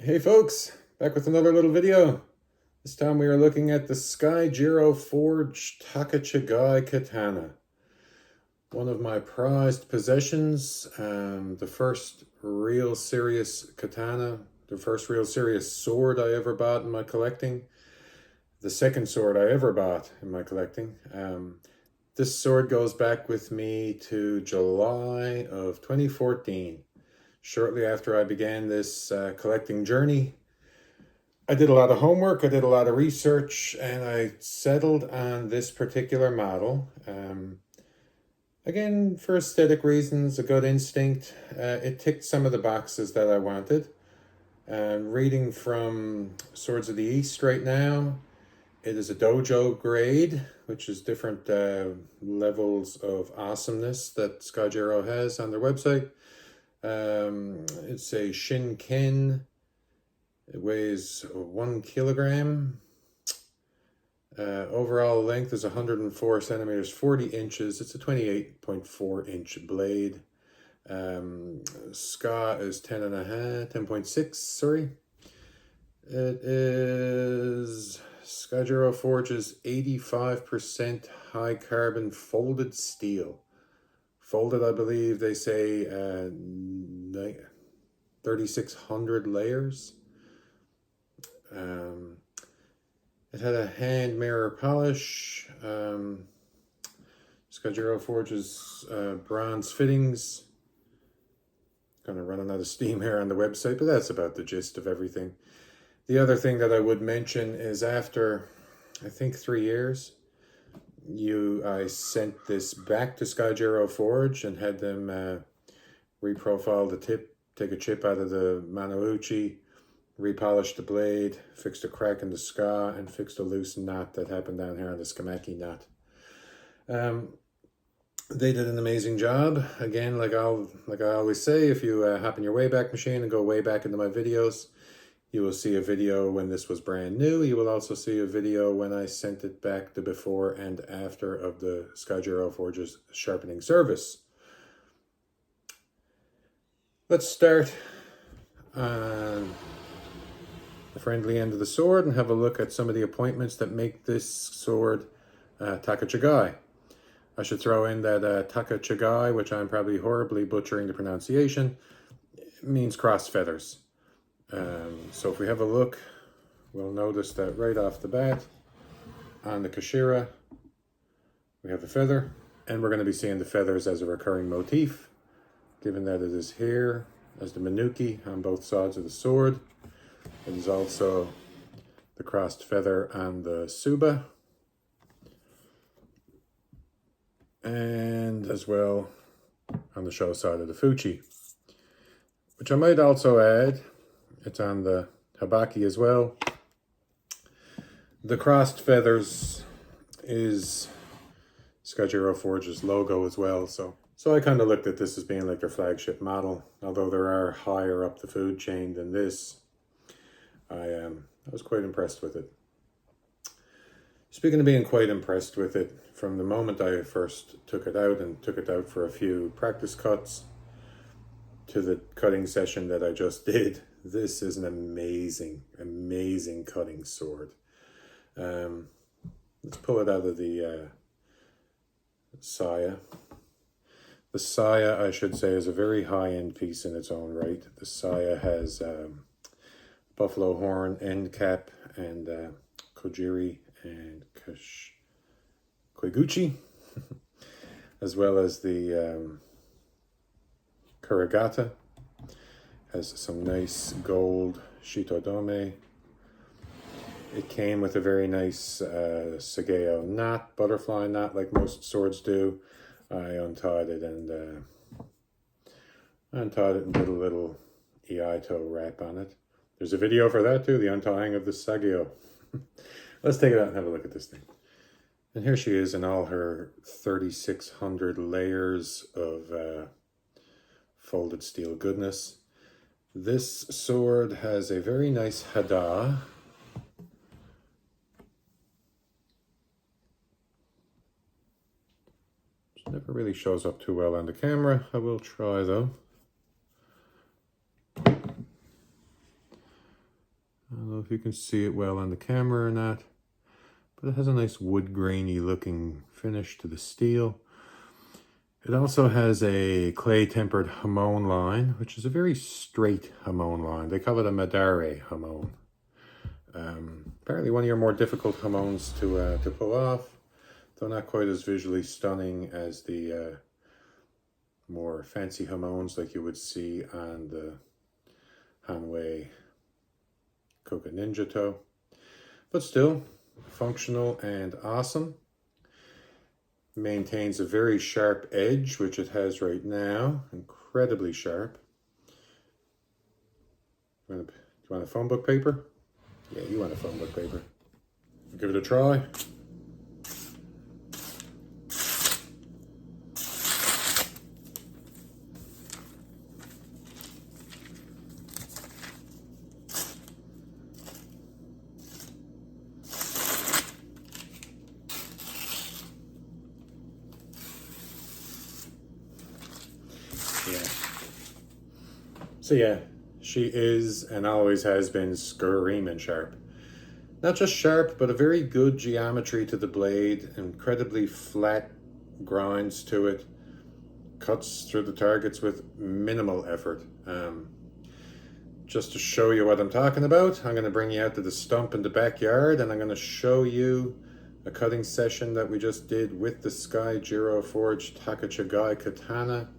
Hey folks, back with another little video. This time we are looking at the Skyjiro Forge Taka-Chigai Katana. One of my prized possessions, the first real serious katana, the first real serious sword I ever bought in my collecting, the second sword I ever bought in my collecting. This sword goes back with me to July of 2014. Shortly after I began this collecting journey, I did a lot of homework, I did a lot of research, and I settled on this particular model. Again, for aesthetic reasons, a good instinct. It ticked some of the boxes that I wanted. Reading from Swords of the East right now, it is a dojo grade, which is different levels of awesomeness that Skyjiro has on their website. It's a Shinken. It weighs 1 kilogram. Overall length is 104 centimeters, 40 inches. It's a 28.4 inch blade. Ska is 10.6, sorry. It is Skyjiro Forge's 85% high carbon folded steel. Folded, I believe they say 3,600 layers. It had a hand mirror polish. Skyjiro Forge's bronze fittings. Kind of running out of steam here on the website, but that's about the gist of everything. The other thing that I would mention is after, I think, 3 years, I sent this back to Skyjiro Forge and had them reprofile the tip, take a chip out of the Manouchi, repolish the blade, fixed a crack in the ska, and fixed a loose knot that happened down here on the Skamaki knot. They did an amazing job. Again, like I always say, if you hop in your Wayback Machine and go way back into my videos, you will see a video when this was brand new. You will also see a video when I sent it back, the before and after of the Skyjiro Forge's sharpening service. Let's start on the friendly end of the sword and have a look at some of the appointments that make this sword Taka-Chigai. I should throw in that Taka-Chigai, which I'm probably horribly butchering the pronunciation, means cross feathers. So if we have a look, we'll notice that right off the bat, on the Kashira, we have a feather, and we're going to be seeing the feathers as a recurring motif, given that it is here as the Manuki on both sides of the sword. It is also the crossed feather on the Suba, and as well on the show side of the Fuchi, which I might also add, it's on the Habaki as well. The crossed feathers is Skyjiro Forge's logo as well, so I kind of looked at this as being like their flagship model, although there are higher up the food chain than this. I was quite impressed with it. Speaking of being quite impressed with it, from the moment I first took it out for a few practice cuts to the cutting session that I just did, this is an amazing, amazing cutting sword. Let's pull it out of the saya. The saya, I should say, is a very high-end piece in its own right. The saya has buffalo horn end cap and kojiri and koiguchi, as well as the kurigata. Has some nice gold shitodome. It came with a very nice sageo knot, butterfly knot, like most swords do. I untied it and did a little iaito wrap on it. There's a video for that too, the untying of the sageo. Let's take it out and have a look at this thing. And here she is in all her 3,600 layers of folded steel goodness. This sword has a very nice hada. Which never really shows up too well on the camera. I will try though. if you can see it well on the camera or not. But it has a nice wood grainy looking finish to the steel. It also has a clay tempered hamon line, which is a very straight hamon line. They call it a Madare hamon. Apparently one of your more difficult hamons to pull off, though not quite as visually stunning as the more fancy hamons like you would see on the Hanwei Koka Ninja Toe. But still, functional and awesome. Maintains a very sharp edge, which it has right now. Incredibly sharp. You want a phone book paper? Yeah, you want a phone book paper. Give it a try. So yeah, she is and always has been screaming sharp. Not just sharp, but a very good geometry to the blade, incredibly flat grinds to it, cuts through the targets with minimal effort. Just to show you what I'm talking about, I'm going to bring you out to the stump in the backyard and I'm going to show you a cutting session that we just did with the Skyjiro Forge Taka-Chigai Katana,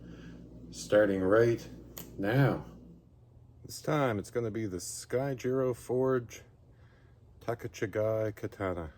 starting right now. This time it's going to be the Skyjiro Forge Taka-Chigai Katana.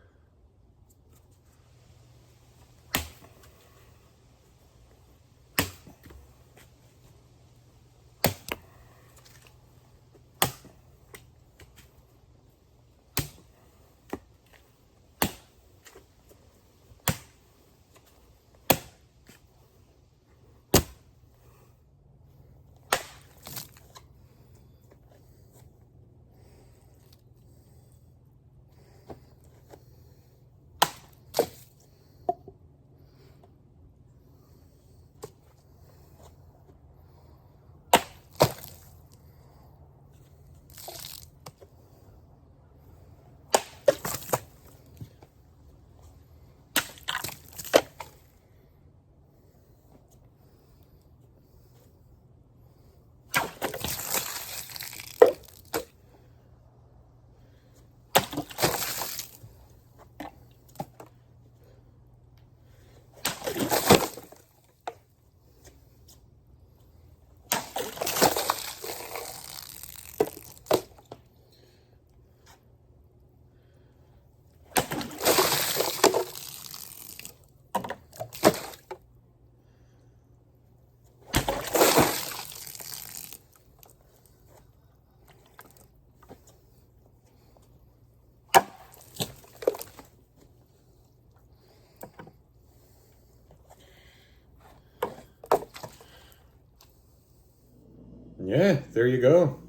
Yeah, there you go.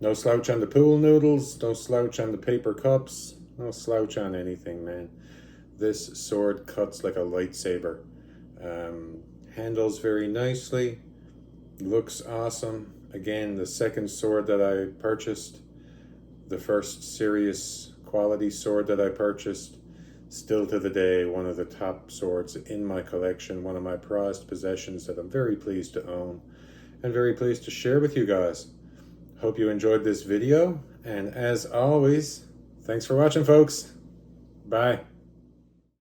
No slouch on the pool noodles, no slouch on the paper cups, no slouch on anything, man. This sword cuts like a lightsaber. Handles very nicely, looks awesome. Again, the second sword that I purchased, the first serious quality sword that I purchased, still to the day one of the top swords in my collection, one of my prized possessions that I'm very pleased to own and very pleased to share with you guys. Hope you enjoyed this video, and as always, thanks for watching, folks. Bye.